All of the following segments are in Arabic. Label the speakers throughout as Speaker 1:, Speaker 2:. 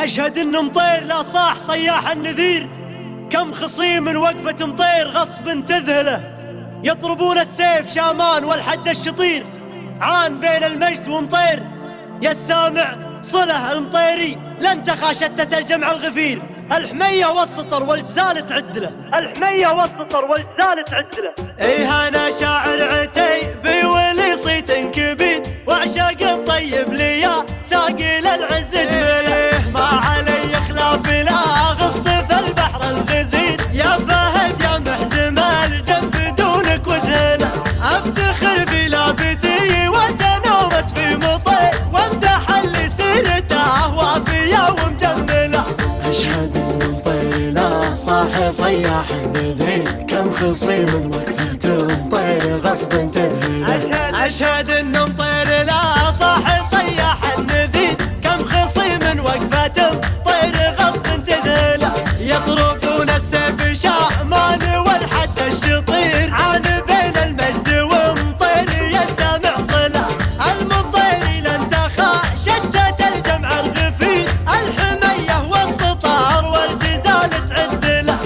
Speaker 1: أشهد إن مطير لا صاح صياح النذير، كم خصيم وقفة مطير غصب تذهله، يضربون السيف شامان والحد الشطير، عان بين المجد ومطير يا السامع صله المطيري لن تخا شتة الجمع الغفير، الحمية والسطر والجزال تعدله، الحمية والسطر والجزال تعدله. إيه أنا شاعر عتيبي ولي صيت كبير، وأعشق الطيب ليا ساقي للعز جمله، ما علي خلاف لا غصت في البحر الغزير، يا فهد يا محزم الجنب دونك وزهله، أفتخر بلابتي وتنومت في مطير، وامدح اللي سيرته وافية ومجمله.
Speaker 2: أشهد إن مطير لا صاح صياح النذير، كم خصيم وقفة مطير غصب تذهله.
Speaker 1: أشهد إن مطير لا صاح صياح النذير، كم خصيم وقفة مطير غصب تذهله، يضربون السيف شامان والحد الشطير، عان بين المجد ومطير يا السامع صله، المطير لن تخا شتة الجمع الغفير، الحمية والسطار والجزال تعدله.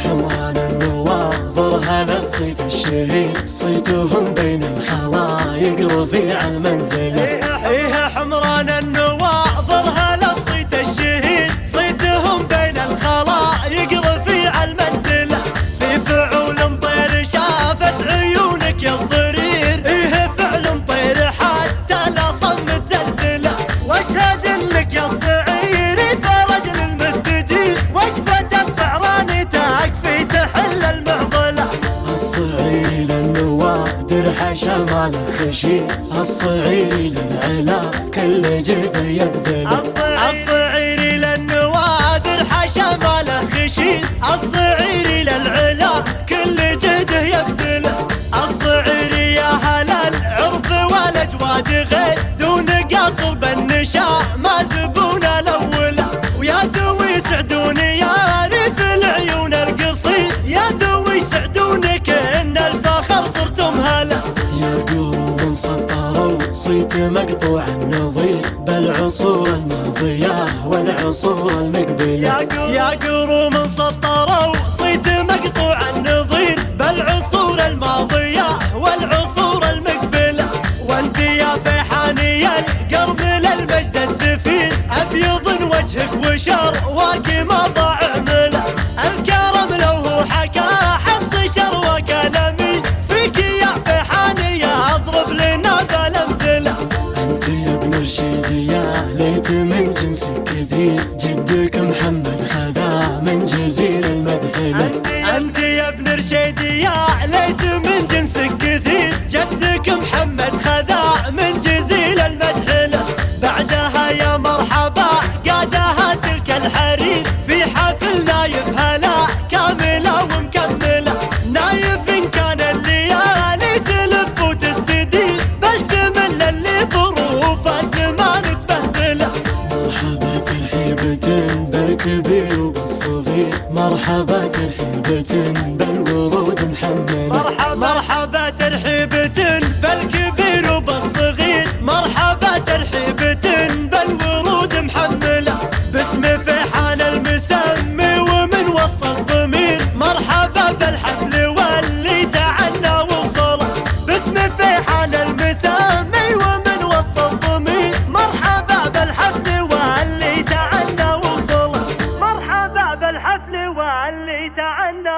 Speaker 2: حمران النواظر هذا الصيت الشهيد، صيتهم بين الخلايق رفيع المنزله.
Speaker 1: إيه حمران النواظر هذا الصيت الشهيد، صيتهم بين الخلايق رفيع المنزله، في فعول مطير شافت عيونك يا الضرير، إيه فعل مطير حتى لا صمت زلزله، واشهد انك يا الصعيري فرج للمستجير، وقفة السعراني تكفي تحل المعضله.
Speaker 2: الصعيري للنوادر حشا مال خشير، الصعيري للعلا كل جهد يبذله.
Speaker 1: الصعيري للنوادر حشا ماله خشير، الصعيري للعلا كل جهده يبذله، الصعيري يا هلا العرف والاجواد غير، دون قصر بالنشاء ما زبون الاوله، ويا دوي سعدوني يا ريف العيون القصير، يا دوي سعدونك ان الفخر صرتم هلا.
Speaker 2: يقولون سطروا صيت مقطوع النظير، بالعصور الماضية والعصور المقبلة.
Speaker 1: يا قروم سطروا صيت مقطوع النظير، بالعصور الماضية والعصور المقبلة، وانت يا فيحاني القرب للمجد السفير، ابيض وجهك وشر واكي ما ضاع عمله، الكرم لو هو حكى حنطشر وكلامي، فيك يا فيحاني اضرب لنا بالامثله.
Speaker 2: انت يا ابن رشيد يا ليت من جنسك كثير، جدك محمد خذا من جزيل المدحله.
Speaker 1: انت يا ابن رشيد يا ليت من جنسك كثير، جدك محمد خذا من جزيل المدحله، بعدها يا مرحبا قادها سلك الحرير، في حفل نايف هلا كامله ومكمله، نايف ان كان الليالي تلف وتستدير، بلسم للي ظروف الزمان تبهدله.
Speaker 2: مرحبا ترحيبة بالكبير وبالصغير، مرحبا ترحيبة بالورود محملة.
Speaker 1: مرحبا ترحيبة بالكبير وبالصغير، مرحبا ترحيبة بالورود محملة، باسم فيحان المسمي ومن وسط الضمير، مرحبا بالحفل واللي تعنى وصله، باسم فيحان المسمي ومن وسط الضمير، مرحبا بالحفل واللي تعنى وصله، مرحبا بالحفل واللي تعنى